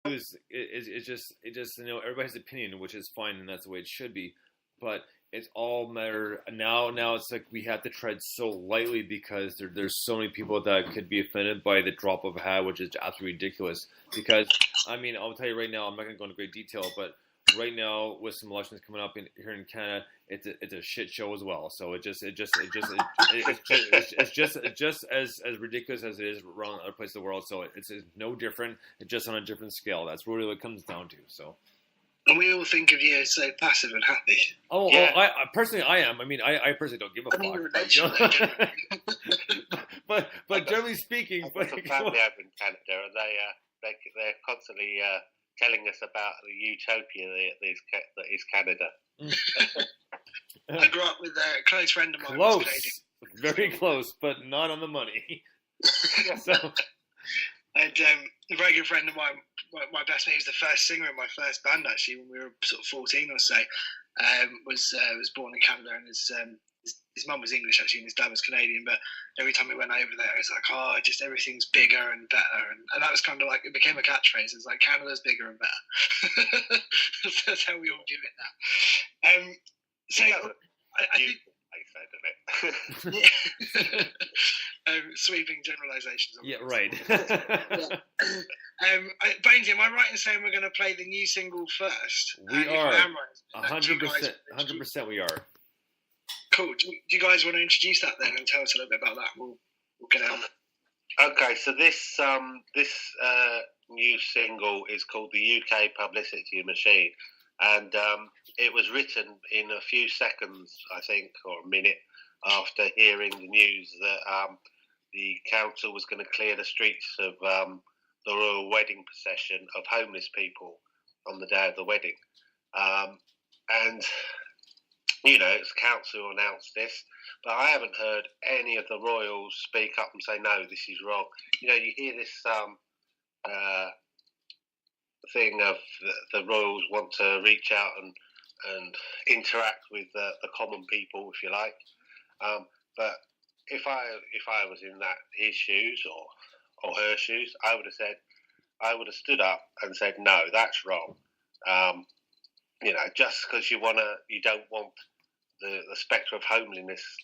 It just everybody has an opinion, which is fine, and that's the way it should be. But it's all matter now. Now it's like we have to tread so lightly because there's so many people that could be offended by the drop of a hat, which is absolutely ridiculous. Because I'll tell you right now, I'm not going to go into great detail, but right now with some elections coming up here in Canada, it's a shit show as well. So it's just as ridiculous as it is around other places in the world. So it's no different. It's just on a different scale. That's really what it comes down to. So. And we all think of you as so passive and happy. Oh, yeah. I personally, I am. I personally don't give a fuck. But generally speaking, I've got some family over in Canada, and they're constantly telling us about the utopia that is Canada. I grew up with a close friend of mine. Close, very close, but not on the money. So. And a very good friend of mine, my best mate, was the first singer in my first band actually when we were sort of 14 or so. Was born in Canada, and his mum was English actually, and his dad was Canadian. But every time we went over there, it was like, just everything's bigger and better, and that was kind of like, it became a catchphrase. It's like, Canada's bigger and better. That's how we all view it now. So I think. Sweeping generalisations. Yeah, right. Bainesy, am I right in saying we're going to play the new single first? We are. 100%. We are. Cool. Do you guys want to introduce that then and tell us a little bit about that? We'll get it on. Okay, so this new single is called the UK Publicity Machine, and it was written in a few seconds, I think, or a minute after hearing the news that the council was going to clear the streets of the royal wedding procession of homeless people on the day of the wedding. And, it's council announced this, but I haven't heard any of the royals speak up and say, no, this is wrong. You hear this thing of the royals want to reach out and interact with the common people, if you like. But if I was in his shoes or her shoes, I would have stood up and said, no, that's wrong. Just because you don't want the spectre of homelessness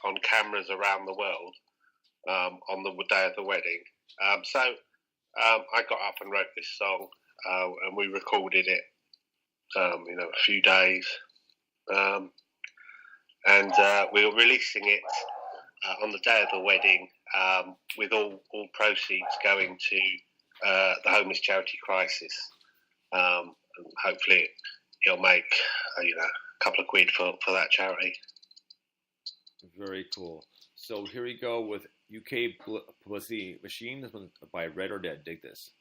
on cameras around the world on the day of the wedding. So I got up and wrote this song, and we recorded it, a few days. And we were releasing it on the day of the wedding, with all proceeds going to the homeless charity Crisis. And hopefully it'll make a couple of quid for that charity. Very cool. So here we go with UK Publicity Machine. This one by Red or Dead. Dig this.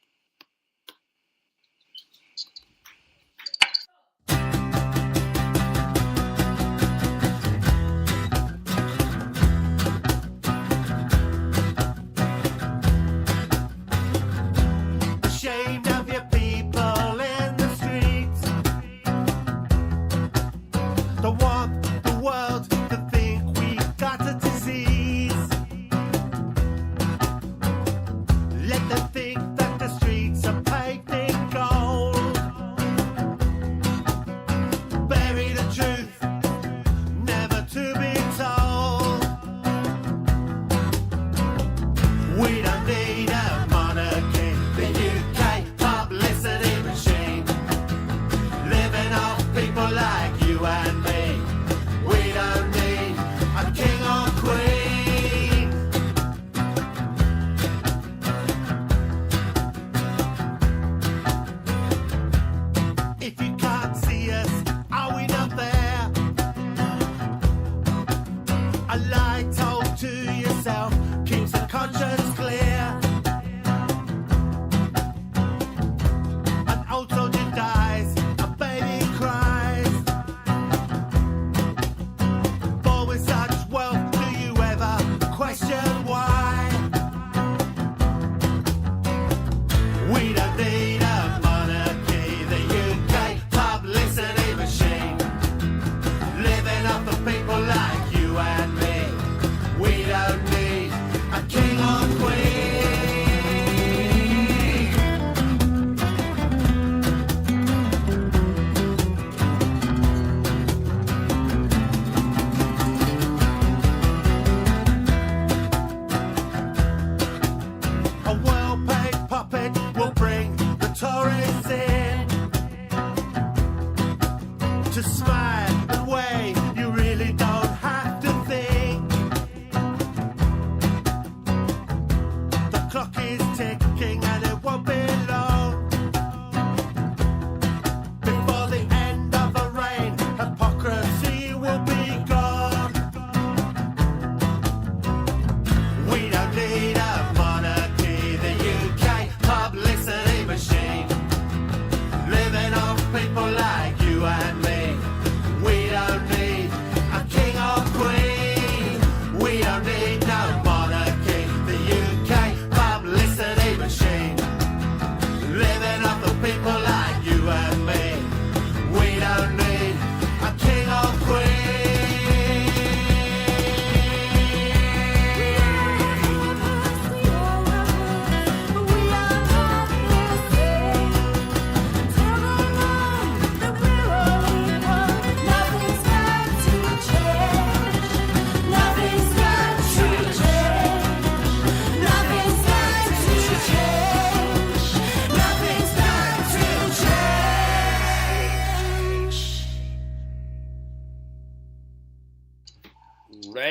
An old soldier dies, a baby cries.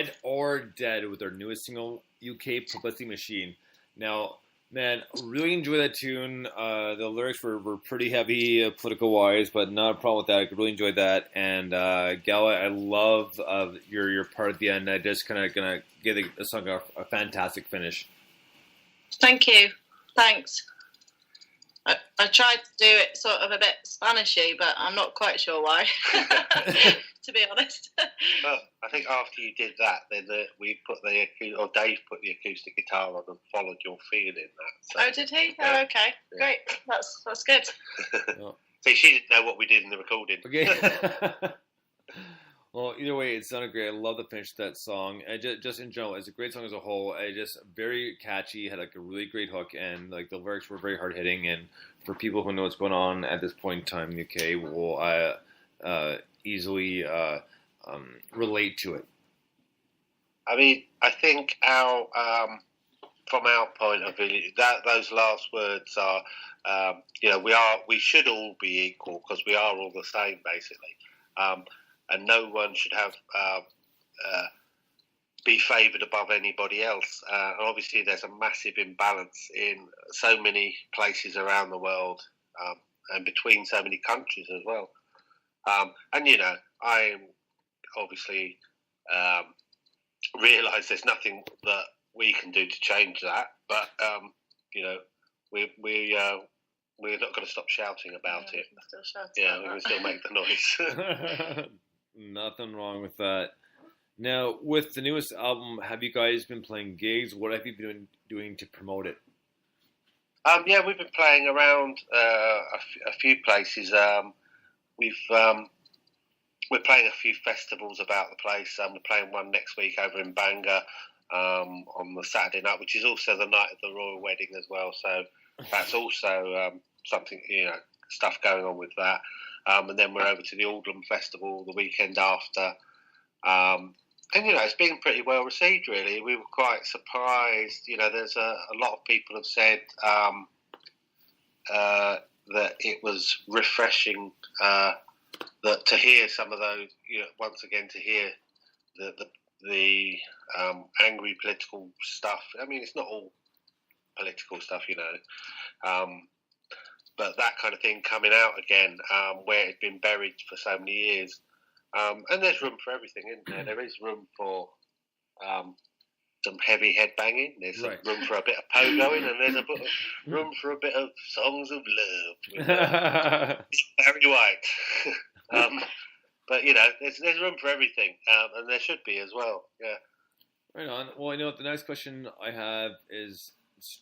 Dead or Dead with their newest single, UK Publicity Machine. Now, man, really enjoy that tune. The lyrics were pretty heavy political-wise, but not a problem with that. I really enjoyed that. And Gala, I love your part at the end. I just kind of gonna give the song a fantastic finish. Thank you. Thanks. I tried to do it sort of a bit Spanishy, but I'm not quite sure why, to be honest. Well, I think after you did that, then Dave put the acoustic guitar on and followed your feel in that. So, oh, did he? Yeah. Oh, okay. Yeah. Great. That's good. See, she didn't know what we did in the recording. Okay. Well, either way, it sounded great. I love the finish of that song. And just in general, it's a great song as a whole. It just very catchy, had like a really great hook, and like the lyrics were very hard hitting. And for people who know what's going on at this point in time in the UK, will easily relate to it. I mean, I think from our point of view, those last words are, we should all be equal because we are all the same, basically. And no one should have be favoured above anybody else. And obviously, there's a massive imbalance in so many places around the world and between so many countries as well. And I obviously realise there's nothing that we can do to change that. But we're not going to stop shouting about it. We can still make the noise. Nothing wrong with that. Now, with the newest album, have you guys been playing gigs? What have you been doing to promote it? We've been playing around a few places. We're playing a few festivals about the place. We're playing one next week over in Bangor on the Saturday night, which is also the night of the royal wedding as well. So that's also something, stuff going on with that. And then we're over to the Aldham Festival the weekend after. And, it's been pretty well received, really. We were quite surprised. There's a lot of people have said that it was refreshing that to hear some of those, once again, to hear the angry political stuff. I mean, it's not all political stuff, but that kind of thing coming out again, where it had been buried for so many years. And there's room for everything, isn't there? There is room for some heavy head banging. There's room for a bit of pogoing, and there's room for a bit of songs of love. It's Barry White. But there's room for everything, and there should be as well. Yeah. Right on. Well, the next question I have is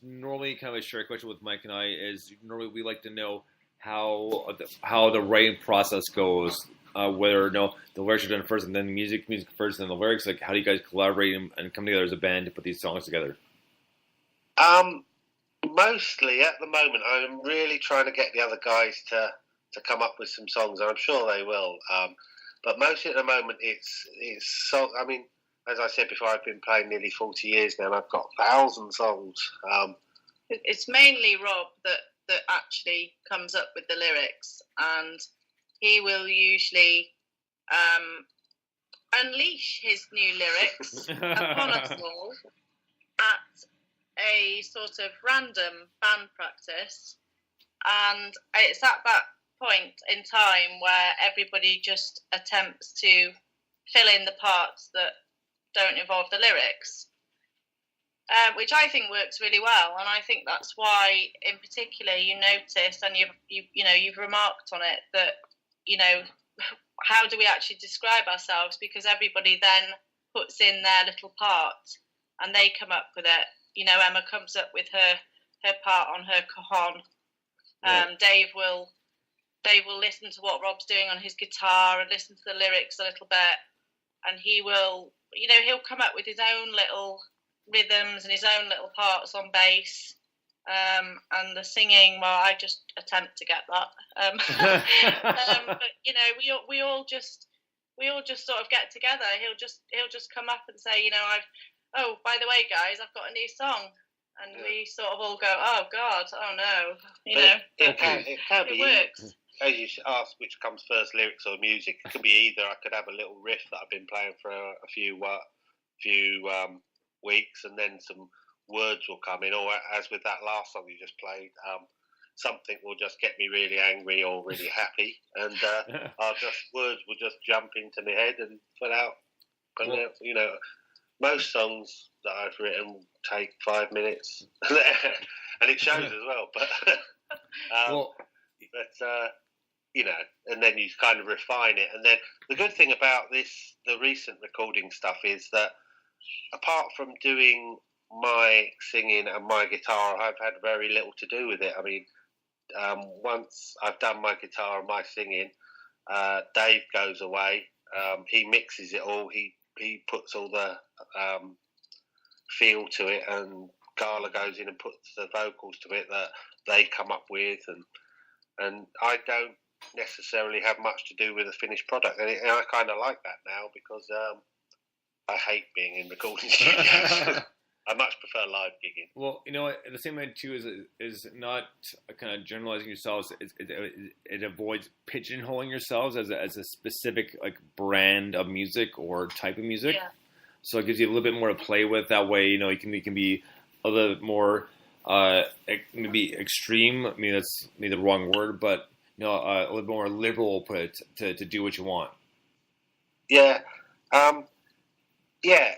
normally kind of a shared question with Mike and I. Is normally we like to know how the writing process goes. Whether the lyrics are done first and then the music first and then the lyrics. Like, how do you guys collaborate and come together as a band to put these songs together? Mostly at the moment, I'm really trying to get the other guys to come up with some songs, and I'm sure they will. But mostly at the moment, it's so. I mean, as I said before, I've been playing nearly 40 years now, and I've got 1,000 songs. It's mainly Rob that actually comes up with the lyrics, and he will usually unleash his new lyrics upon us all at a sort of random band practice. And it's at that point in time where everybody just attempts to fill in the parts that don't involve the lyrics, which I think works really well. And I think that's why, in particular, you notice, and you've remarked on it, that how do we actually describe ourselves? Because everybody then puts in their little part and they come up with it. Emma comes up with her part on her cajon. Dave will listen to what Rob's doing on his guitar and listen to the lyrics a little bit, and he will, he'll come up with his own little rhythms and his own little parts on bass. And the singing, well, I just attempt to get that. But we all just sort of get together. He'll just come up and say, by the way, guys, I've got a new song, and we sort of all go, oh God, oh no, it works. As you asked, which comes first, lyrics or music? It could be either. I could have a little riff that I've been playing for a few few weeks, and then some words will come in, or as with that last song you just played, something will just get me really angry or really happy, and words will just jump into my head and put out. You know, most songs that I've written take 5 minutes, and it shows as well. But you know, and then you kind of refine it. And then the good thing about the recent recording stuff, is that apart from doing my singing and my guitar, I've had very little to do with it. I mean, once I've done my guitar and my singing, Dave goes away. He mixes it all. He puts all the feel to it, and Carla goes in and puts the vocals to it that they come up with, and I don't necessarily have much to do with the finished product, and I kind of like that now, because I hate being in recording studios. I much prefer live gigging. Well, you know, the same way too is not kind of generalizing yourselves. It avoids pigeonholing yourselves as a specific like brand of music or type of music. Yeah. So it gives you a little bit more to play with. That way, you know, you can be a little bit more maybe extreme. I mean, that's maybe the wrong word, but you know, a little bit more liberal, put to do what you want. Yeah, yeah.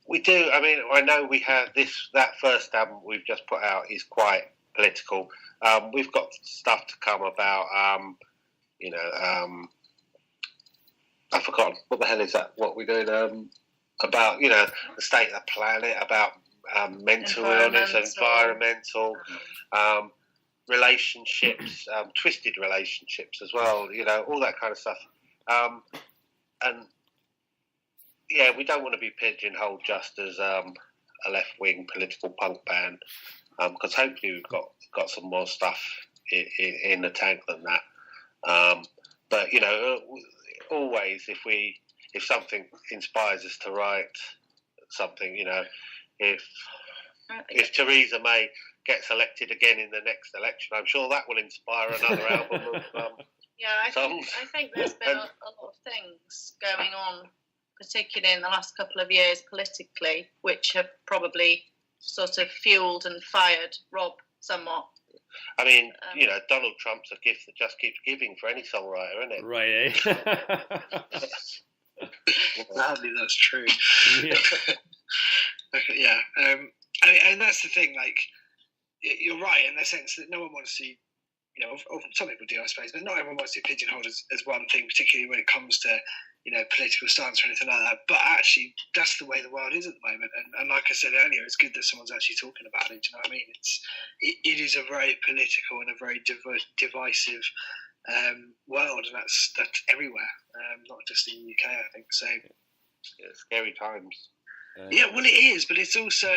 We do. I mean, I know we have that first album we've just put out is quite political. We've got stuff to come about, you know, I've forgotten. What the hell is that? What we're doing about, you know, the state of the planet, about mental illness, environmental relationships, twisted relationships as well, you know, all that kind of stuff. And yeah, we don't want to be pigeonholed just as a left-wing political punk band, because hopefully we've got some more stuff in the tank than that. But you know, always if something inspires us to write something, you know, if Theresa May gets elected again in the next election, I'm sure that will inspire another album of songs. I think there's been a lot of things going on, particularly in the last couple of years politically, which have probably sort of fueled and fired Rob somewhat. I mean, you know, Donald Trump's a gift that just keeps giving for any songwriter, isn't it? Right, Sadly, that's true. Yeah. Okay, yeah. And that's the thing, like, you're right in the sense that no one wants to, you know, or some people do, I suppose, but not everyone wants to be pigeonholed as one thing, particularly when it comes to, you know, political stance or anything like that. But actually, that's the way the world is at the moment. And like I said earlier, it's good that someone's actually talking about it. Do you know what I mean? It is a very political and a very divisive world, and that's everywhere, not just in the UK, I think. So, yeah, scary times. Yeah, well, it is, but it's also,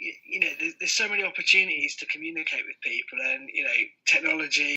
you know, there's so many opportunities to communicate with people, and you know, technology